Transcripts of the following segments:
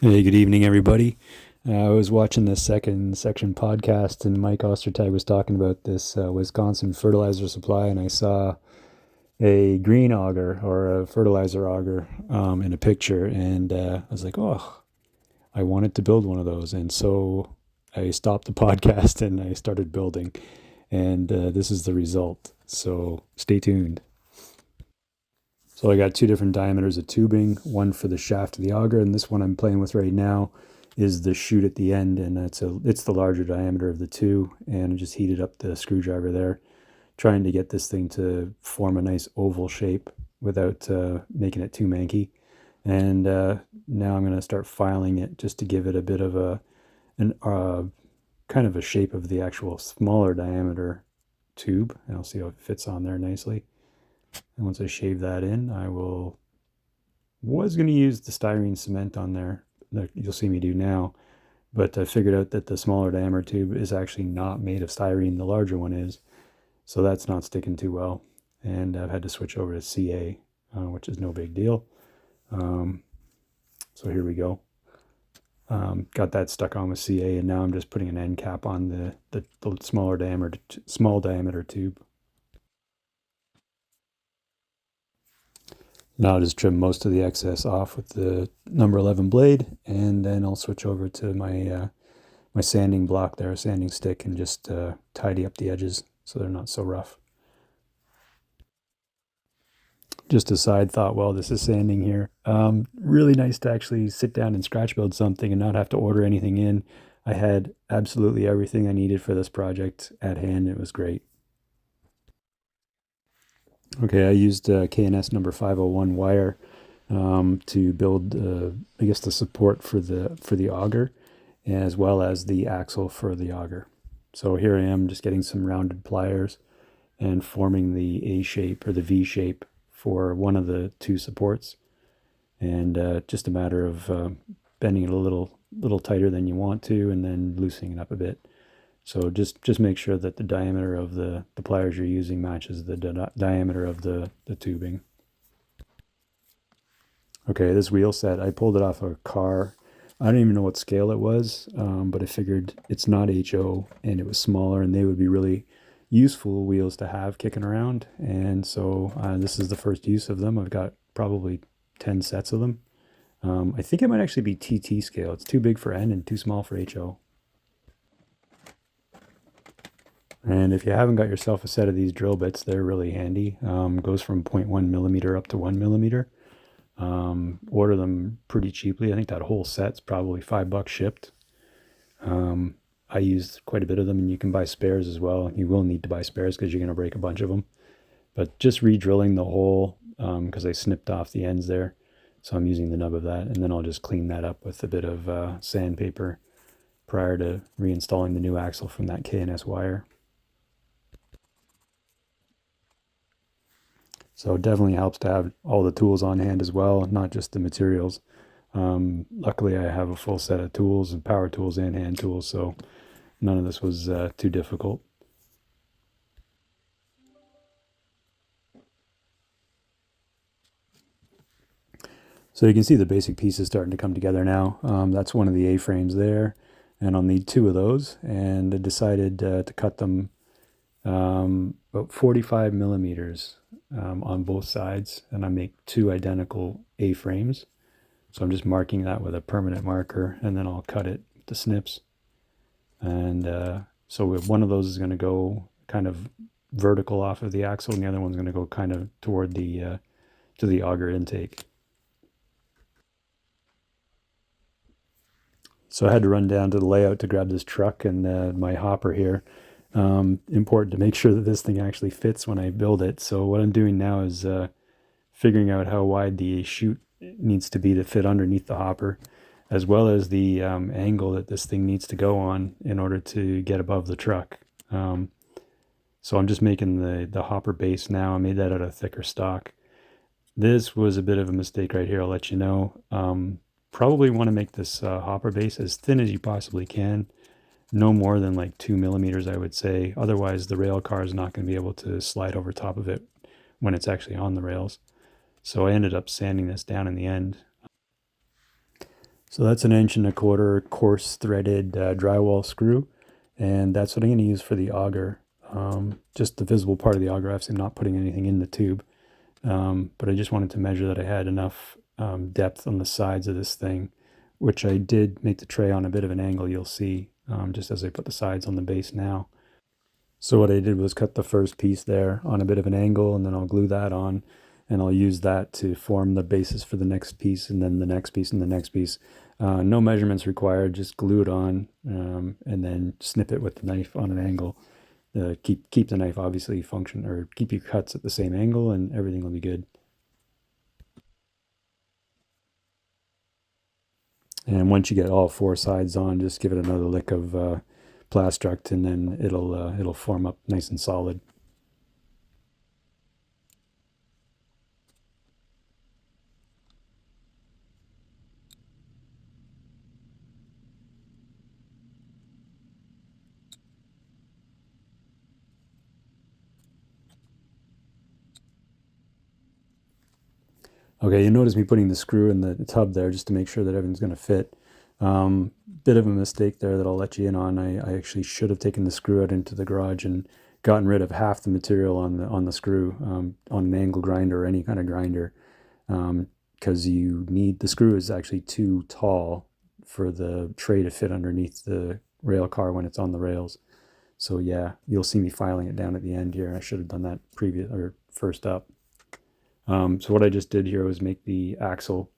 Hey, good evening, everybody. I was watching the second section podcast, and Mike Ostertag was talking about this Wisconsin fertilizer supply, and I saw a green auger or a fertilizer auger in a picture, and I was like, oh, I wanted to build one of those, and so I stopped the podcast and I started building, and this is the result. So stay tuned. So I got two different diameters of tubing, one for the shaft of the auger, and this one I'm playing with right now is the chute at the end, and it's the larger diameter of the two, and I just heated up the screwdriver there, trying to get this thing to form a nice oval shape without making it too manky. And now I'm going to start filing it just to give it a bit of an kind of a shape of the actual smaller diameter tube, and I'll see how it fits on there nicely. And once I shave that in, was going to use the styrene cement on there that you'll see me do now, but I figured out that the smaller diameter tube is actually not made of styrene, the larger one is, so that's not sticking too well, and I've had to switch over to CA, which is no big deal. Um, so here we go. Got that stuck on with CA, and now I'm just putting an end cap on the small diameter tube. Now I'll just trim most of the excess off with the number 11 blade, and then I'll switch over to my sanding block there, a sanding stick, and just tidy up the edges so they're not so rough. Just a side thought while this is sanding here. Really nice to actually sit down and scratch build something and not have to order anything in. I had absolutely everything I needed for this project at hand. It was great. Okay, I used K&S number 501 wire to build, I guess, the support for the auger, as well as the axle for the auger. So here I am, just getting some rounded pliers and forming the A shape or the V shape for one of the two supports, and just a matter of bending it a little tighter than you want to, and then loosening it up a bit. So just make sure that the diameter of the pliers you're using matches the diameter of the tubing. Okay, this wheel set, I pulled it off a car. I don't even know what scale it was, but I figured it's not HO and it was smaller, and they would be really useful wheels to have kicking around. And so this is the first use of them. I've got probably 10 sets of them. I think it might actually be TT scale. It's too big for N and too small for HO. And if you haven't got yourself a set of these drill bits, they're really handy. Goes from 0.1 millimeter up to 1 millimeter. Order them pretty cheaply. I think that whole set's probably $5 shipped. I used quite a bit of them, and you can buy spares as well. You will need to buy spares because you're going to break a bunch of them. But just re-drilling the hole, because I snipped off the ends there. So I'm using the nub of that, and then I'll just clean that up with a bit of sandpaper prior to reinstalling the new axle from that K&S wire. So it definitely helps to have all the tools on hand as well, not just the materials. Luckily, I have a full set of tools and power tools and hand tools, so none of this was too difficult. So you can see the basic pieces starting to come together now. That's one of the A-frames there, and I'll need two of those. And I decided to cut them about 45 millimeters on both sides, and I make two identical A-frames. So I'm just marking that with a permanent marker, and then I'll cut it to snips. And so one of those is going to go kind of vertical off of the axle, and the other one's going to go kind of toward the to the auger intake. So I had to run down to the layout to grab this truck and my hopper here. Important to make sure that this thing actually fits when I build it. So what I'm doing now is figuring out how wide the chute needs to be to fit underneath the hopper, as well as the angle that this thing needs to go on in order to get above the truck. So I'm just making the hopper base now. I made that out of thicker stock. This was a bit of a mistake right here, I'll let you know. Probably want to make this hopper base as thin as you possibly can. No more than like 2 millimeters, I would say. Otherwise, the rail car is not going to be able to slide over top of it when it's actually on the rails. So I ended up sanding this down in the end. So that's an 1.25 inch coarse threaded drywall screw, and that's what I'm going to use for the auger. Just the visible part of the auger. Obviously, I'm not putting anything in the tube, but I just wanted to measure that I had enough depth on the sides of this thing, which I did make the tray on a bit of an angle. You'll see just as I put the sides on the base now. So what I did was cut the first piece there on a bit of an angle, and then I'll glue that on, and I'll use that to form the basis for the next piece, and then the next piece, and the next piece. No measurements required, just glue it on, and then snip it with the knife on an angle. Keep the knife obviously function, or keep your cuts at the same angle, and everything will be good. And once you get all four sides on, just give it another lick of Plastruct, and then it'll form up nice and solid. Okay, you notice me putting the screw in the tub there just to make sure that everything's going to fit. Bit of a mistake there that I'll let you in on. I actually should have taken the screw out into the garage and gotten rid of half the material on the screw on an angle grinder or any kind of grinder, because you need the screw is actually too tall for the tray to fit underneath the rail car when it's on the rails. So yeah, you'll see me filing it down at the end here. I should have done that previous or first up. So what I just did here was make the axle,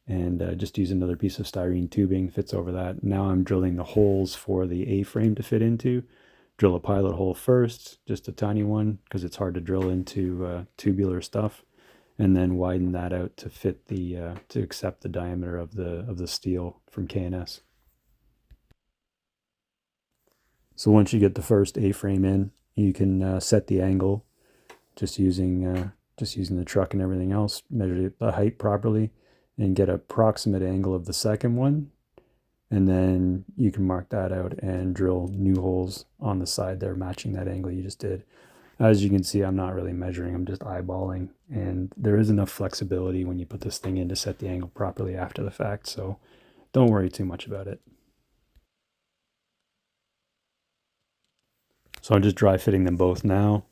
and just use another piece of styrene tubing, fits over that. Now I'm drilling the holes for the A-frame to fit into. Drill a pilot hole first, just a tiny one, because it's hard to drill into tubular stuff, and then widen that out to fit to accept the diameter of the steel from K&S. So once you get the first A-frame in, you can set the angle just using the truck and everything else, measure the height properly, and get an approximate angle of the second one, and then you can mark that out and drill new holes on the side there matching that angle you just did. As you can see, I'm not really measuring, I'm just eyeballing, and there is enough flexibility when you put this thing in to set the angle properly after the fact, so don't worry too much about it. So I'm just dry fitting them both now.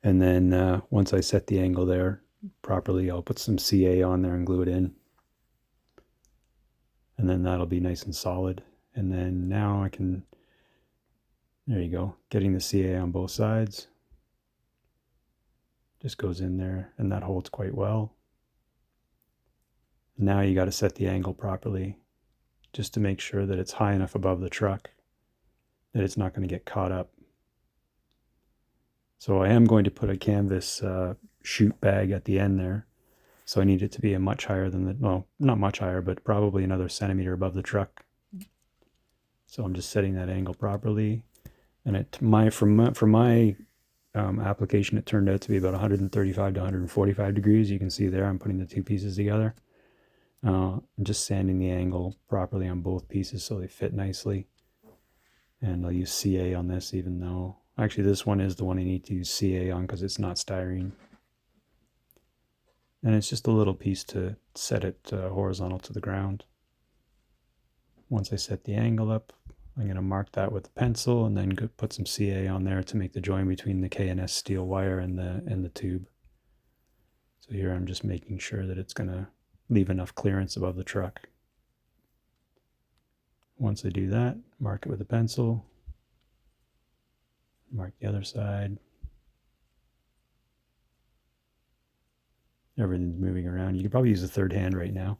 And then once I set the angle there properly, I'll put some CA on there and glue it in. And then that'll be nice and solid. And then now I can, there you go, getting the CA on both sides. Just goes in there, and that holds quite well. Now you got to set the angle properly, just to make sure that it's high enough above the truck that it's not going to get caught up. So I am going to put a canvas chute bag at the end there. So I need it to be a much higher than the, well, not much higher, but probably another centimeter above the truck. So I'm just setting that angle properly. And for my application, it turned out to be about 135 to 145 degrees. You can see there, I'm putting the two pieces together. I'm just sanding the angle properly on both pieces so they fit nicely. And I'll use CA on this, even though, actually this one is the one I need to use CA on because it's not styrene. And it's just a little piece to set it horizontal to the ground. Once I set the angle up, I'm going to mark that with a pencil and then put some CA on there to make the join between the K&S steel wire and the tube. So here I'm just making sure that it's going to leave enough clearance above the truck. Once I do that, mark it with a pencil, mark the other side. Everything's moving around. You could probably use a third hand right now.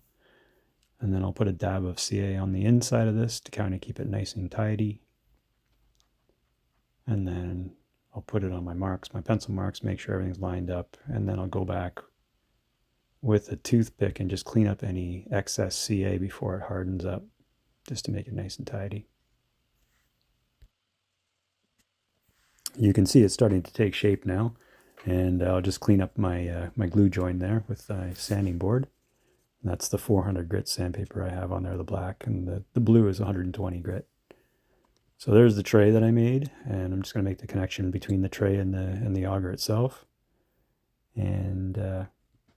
And then I'll put a dab of CA on the inside of this to kind of keep it nice and tidy. And then I'll put it on my marks, my pencil marks, make sure everything's lined up. And then I'll go back with a toothpick and just clean up any excess CA before it hardens up, just to make it nice and tidy. You can see it's starting to take shape now. And I'll just clean up my my glue joint there with a sanding board. And that's the 400 grit sandpaper I have on there, the black, and the blue is 120 grit. So there's the tray that I made, and I'm just going to make the connection between the tray and the auger itself. And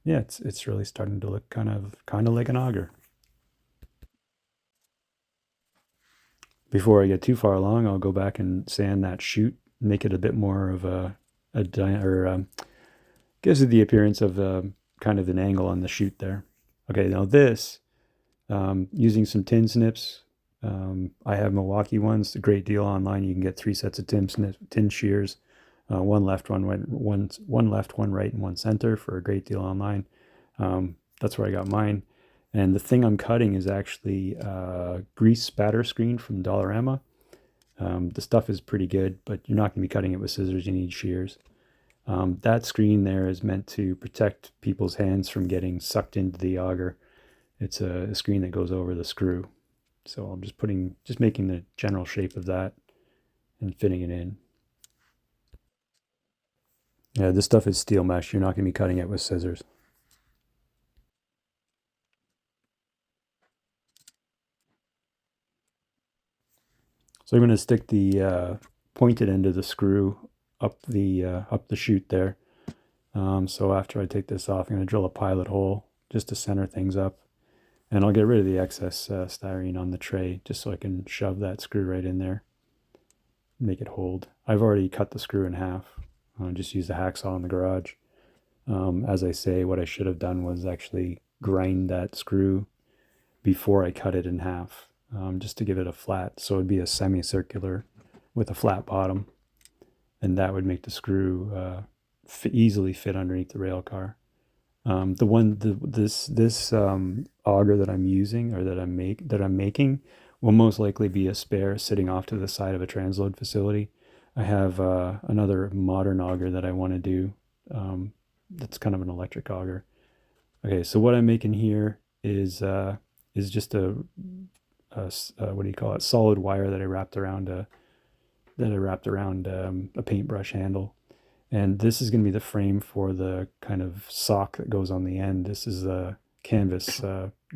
yeah, it's really starting to look kind of like an auger. Before I get too far along, I'll go back and sand that chute, make it a bit more of a or gives it the appearance of kind of an angle on the chute there. Okay, now this, using some tin snips. I have Milwaukee ones, a great deal online. You can get 3 sets of tin shears, one left, one right, one left, one right, and one center for a great deal online. That's where I got mine. And the thing I'm cutting is actually grease spatter screen from Dollarama. The stuff is pretty good, but you're not going to be cutting it with scissors. You need shears. That screen there is meant to protect people's hands from getting sucked into the auger. It's a screen that goes over the screw. So I'm just making the general shape of that and fitting it in. Yeah, this stuff is steel mesh. You're not going to be cutting it with scissors. So I'm going to stick the pointed end of the screw up the chute there. So after I take this off, I'm going to drill a pilot hole just to center things up. And I'll get rid of the excess styrene on the tray just so I can shove that screw right in there, make it hold. I've already cut the screw in half. Just use the hacksaw in the garage. As I say, what I should have done was actually grind that screw before I cut it in half, just to give it a flat. So it'd be a semicircular with a flat bottom, and that would make the screw easily fit underneath the rail car. This auger that I'm using or that I'm making will most likely be a spare sitting off to the side of a transload facility. I have another modern auger that I want to do. That's kind of an electric auger. Okay, so what I'm making here is just a what do you call it? Solid wire that I wrapped around a paintbrush handle. And this is going to be the frame for the kind of sock that goes on the end. This is the canvas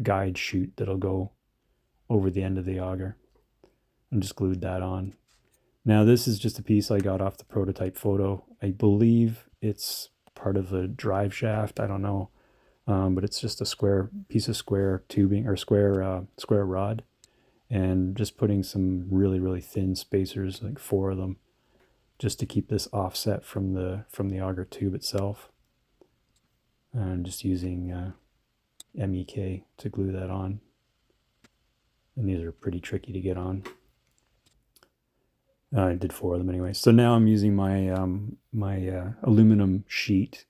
guide chute that'll go over the end of the auger. And just glued that on. Now this is just a piece I got off the prototype photo. I believe it's part of the drive shaft. I don't know, but it's just a square piece of square tubing or square rod, and just putting some really thin spacers, like 4 of them, just to keep this offset from the auger tube itself. And just using MEK to glue that on. And these are pretty tricky to get on. I did 4 of them anyway. So now I'm using my aluminum sheet,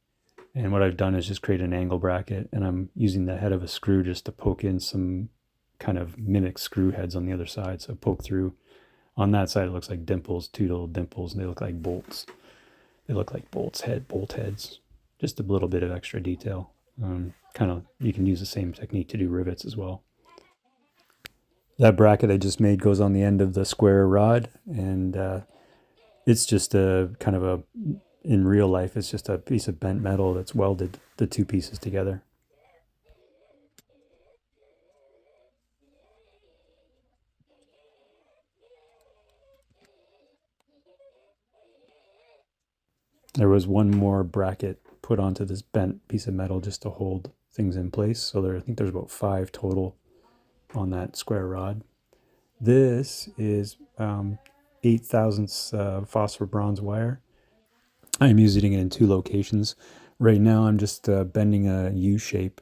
and what I've done is just create an angle bracket, and I'm using the head of a screw just to poke in some kind of mimic screw heads on the other side. So poke through. On that side, it looks like dimples, 2 little dimples, and they look like bolts. They look like bolt heads. Just a little bit of extra detail. Kind of, you can use the same technique to do rivets as well. That bracket I just made goes on the end of the square rod, and it's just a kind of a, in real life, it's just a piece of bent metal that's welded the 2 pieces together. There was one more bracket put onto this bent piece of metal just to hold things in place. So I think there's about 5 total on that square rod. This is 8 thousandths phosphor bronze wire. I'm using it in 2 locations. Right now I'm just bending a U shape.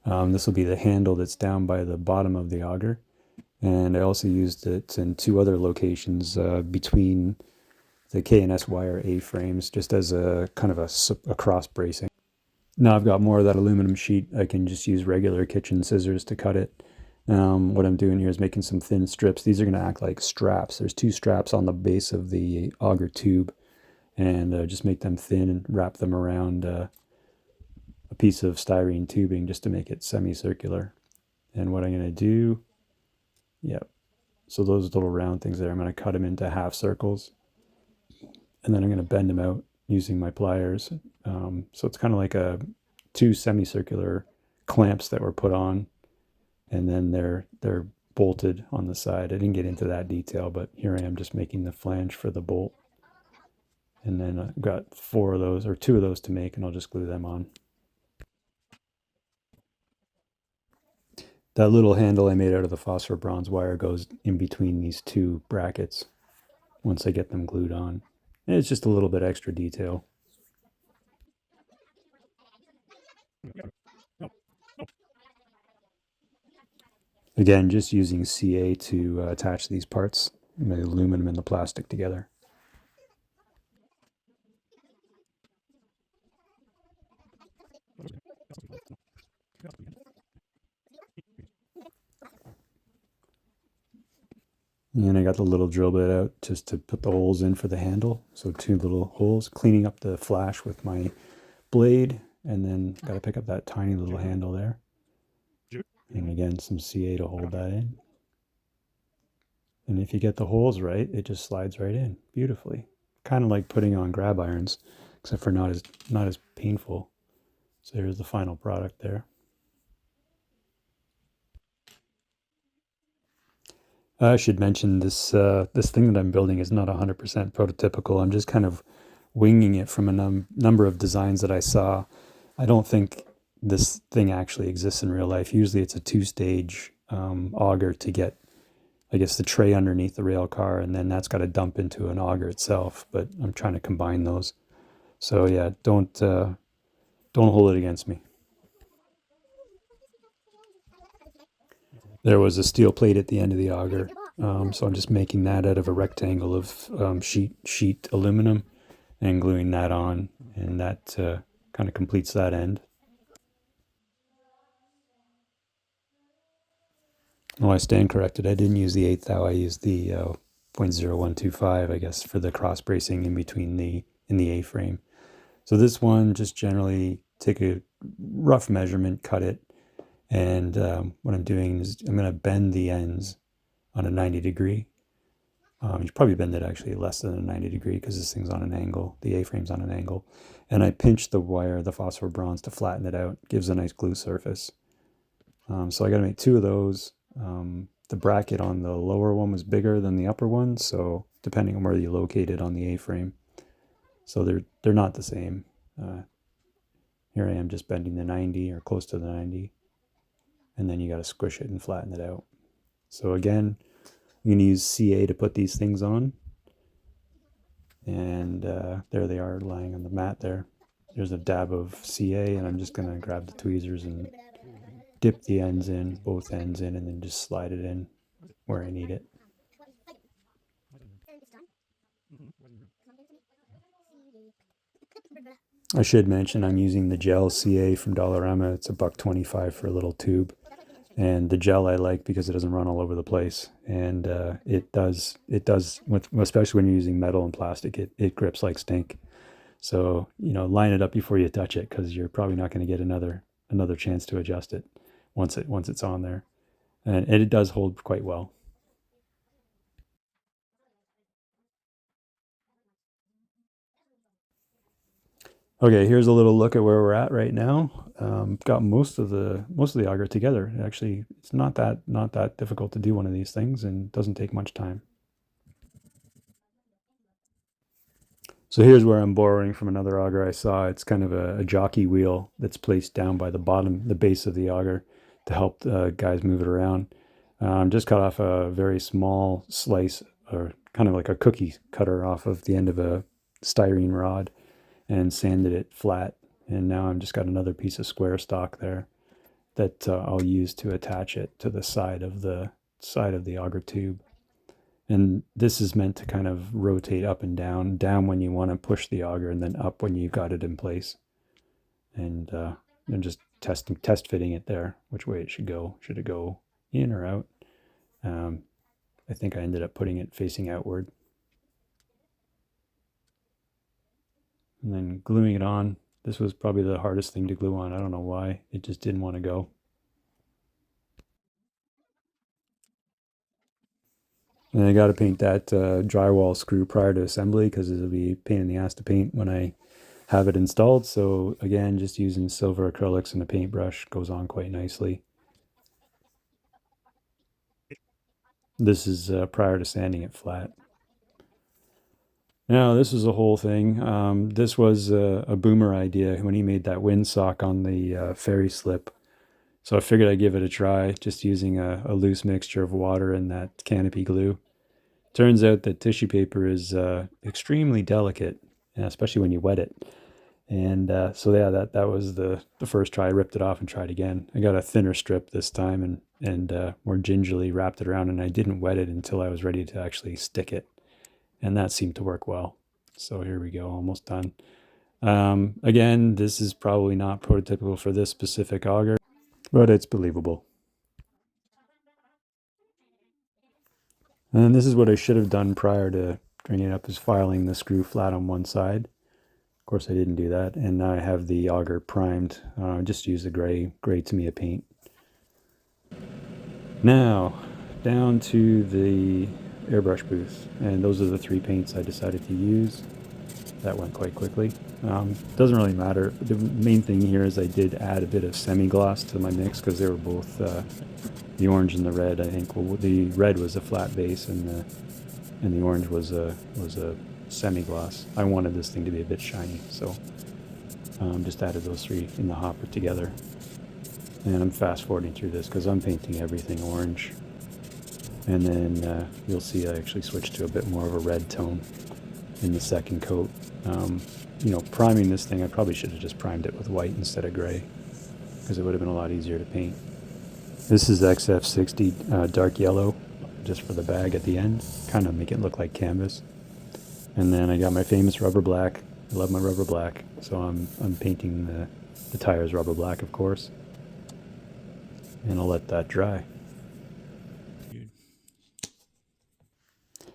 This will be the handle that's down by the bottom of the auger. And I also used it in 2 other locations between the K&S wire A-frames, just as a kind of a cross bracing. Now I've got more of that aluminum sheet. I can just use regular kitchen scissors to cut it. What I'm doing here is making some thin strips. These are going to act like straps. There's 2 straps on the base of the auger tube, and just make them thin and wrap them around a piece of styrene tubing just to make it semicircular. And what I'm going to do, yep, so those little round things there, I'm going to cut them into half circles, and then I'm going to bend them out using my pliers. So it's kind of like 2 semicircular clamps that were put on, and then they're bolted on the side. I didn't get into that detail, but here I am just making the flange for the bolt. And then I've got 4 of those, or 2 of those to make, and I'll just glue them on. That little handle I made out of the phosphor bronze wire goes in between these two brackets once I get them glued on. And it's just a little bit extra detail. Again, just using CA to attach these parts, the aluminum and the plastic together. And I got the little drill bit out just to put the holes in for the handle. So two little holes, cleaning up the flash with my blade, and then got to pick up that tiny little handle there. And again, some CA to hold that in. And if you get the holes right, it just slides right in beautifully. Kind of like putting on grab irons, except for not as painful. So here's the final product there. I should mention this thing that I'm building is not 100% prototypical. I'm just kind of winging it from a number of designs that I saw. I don't think this thing actually exists in real life. Usually it's a two-stage auger to get, I guess, the tray underneath the rail car, and then that's got to dump into an auger itself. But I'm trying to combine those. So yeah, don't hold it against me. There was a steel plate at the end of the auger, so I'm just making that out of a rectangle of sheet aluminum and gluing that on, and that kind of completes that end. Oh, I stand corrected. I didn't use the eighth thou. I used the 0.0125, I guess, for the cross bracing in between the in the A-frame. So this one, just generally take a rough measurement, cut it, and what I'm doing is I'm going to bend the ends on a 90 degree. You should probably bend it actually less than a 90 degree because this thing's on an angle. The A-frame's on an angle. And I pinch the wire, the phosphor bronze, to flatten it out. Gives a nice glue surface. So I got to make two of those. The bracket on the lower one was bigger than the upper one, so depending on where you locate it on the A-frame. So they're not the same. Here I am just bending the 90 or close to the 90. And then you got to squish it and flatten it out. So again, I'm going to use CA to put these things on. And there they are lying on the mat there. There's a dab of CA, and I'm just going to grab the tweezers and dip the ends in, both ends in, and then just slide it in where I need it. I should mention I'm using the gel CA from Dollarama. It's $1.25 for a little tube. And the gel I like because it doesn't run all over the place, and it does especially when you're using metal and plastic, it grips like stink. So line it up before you touch it because you're probably not going to get another chance to adjust it once it's on there, and it does hold quite well. Okay, here's a little look at where we're at right now. Got most of the auger together. Actually, it's not that difficult to do one of these things, and doesn't take much time. So here's where I'm borrowing from another auger I saw. It's kind of a jockey wheel that's placed down by the bottom, the base of the auger, to help guys move it around. Just cut off a very small slice, or kind of like a cookie cutter, off of the end of a styrene rod, and sanded it flat. And now I've just got another piece of square stock there that I'll use to attach it to the side of the auger tube. And this is meant to kind of rotate up and down when you want to push the auger, and then up when you've got it in place. And just test fitting it there, which way it should go. Should it go in or out? I think I ended up putting it facing outward. And then gluing it on. This was probably the hardest thing to glue on. I don't know why. It just didn't want to go. And I got to paint that drywall screw prior to assembly because it'll be a pain in the ass to paint when I have it installed. So again, just using silver acrylics and a paintbrush goes on quite nicely. This is prior to sanding it flat. Now this is a whole thing. This was a Boomer idea when he made that windsock on the ferry slip. So I figured I'd give it a try, just using a loose mixture of water and that canopy glue. Turns out that tissue paper is extremely delicate, especially when you wet it. And so yeah, that was the first try. I ripped it off and tried again. I got a thinner strip this time and more gingerly wrapped it around, and I didn't wet it until I was ready to actually stick it, and that seemed to work well. So here we go, almost done. Again, this is probably not prototypical for this specific auger, but it's believable. And this is what I should have done prior to bringing it up, is filing the screw flat on one side. Of course, I didn't do that, and now I have the auger primed. Just use the gray Tamiya paint. Now, down to the airbrush booth, and those are the three paints I decided to use. That went quite quickly. Doesn't really matter. The main thing here is I did add a bit of semi-gloss to my mix because they were both the orange and the red. I think the red was a flat base and the orange was a semi-gloss. I wanted this thing to be a bit shiny, so just added those three in the hopper together. And I'm fast forwarding through this because I'm painting everything orange. And then you'll see I actually switched to a bit more of a red tone in the second coat. Priming this thing, I probably should have just primed it with white instead of gray because it would have been a lot easier to paint. This is XF60 dark yellow, just for the bag at the end, kind of make it look like canvas. And then I got my famous rubber black. I love my rubber black, so I'm painting the tires rubber black, of course. And I'll let that dry.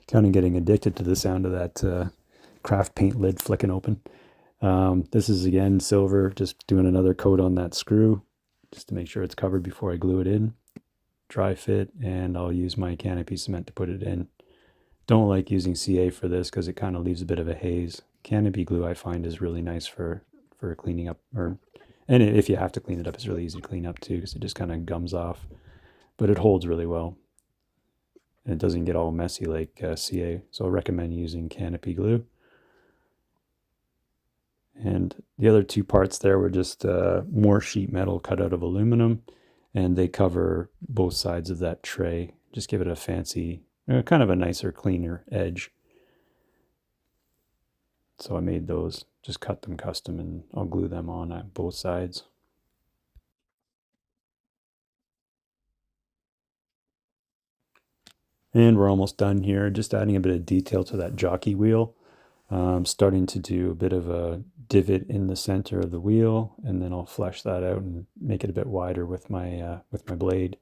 Kind of getting addicted to the sound of that craft paint lid flicking open. This is again silver, just doing another coat on that screw just to make sure it's covered before I glue it in. Dry fit, and I'll use my canopy cement to put it in. Don't like using CA for this because it kind of leaves a bit of a haze. Canopy glue I find is really nice for cleaning up, and if you have to clean it up, it's really easy to clean up too because it just kind of gums off, but it holds really well. And it doesn't get all messy like CA, so I recommend using canopy glue. And the other two parts there were just more sheet metal cut out of aluminum, and they cover both sides of that tray. Just give it a fancy, kind of a nicer, cleaner edge. So I made those, just cut them custom, and I'll glue them on at both sides. And we're almost done here, just adding a bit of detail to that jockey wheel. Starting to do a bit of a divot in the center of the wheel, and then I'll flesh that out and make it a bit wider with my blade.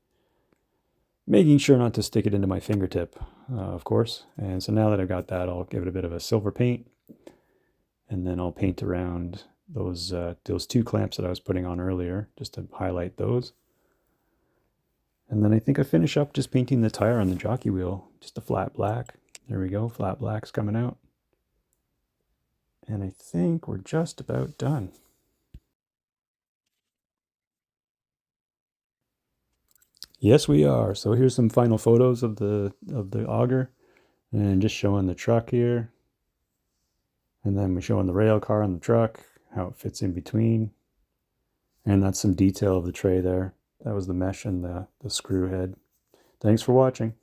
Making sure not to stick it into my fingertip, of course. And so now that I've got that, I'll give it a bit of a silver paint, and then I'll paint around those two clamps that I was putting on earlier, just to highlight those. And then I think I finish up just painting the tire on the jockey wheel, just a flat black. There we go, flat black's coming out. And I think we're just about done. Yes, we are. So here's some final photos of the auger, and just showing the truck here. And then we're showing the rail car on the truck, how it fits in between. And that's some detail of the tray there. That was the mesh and the screw head. Thanks for watching.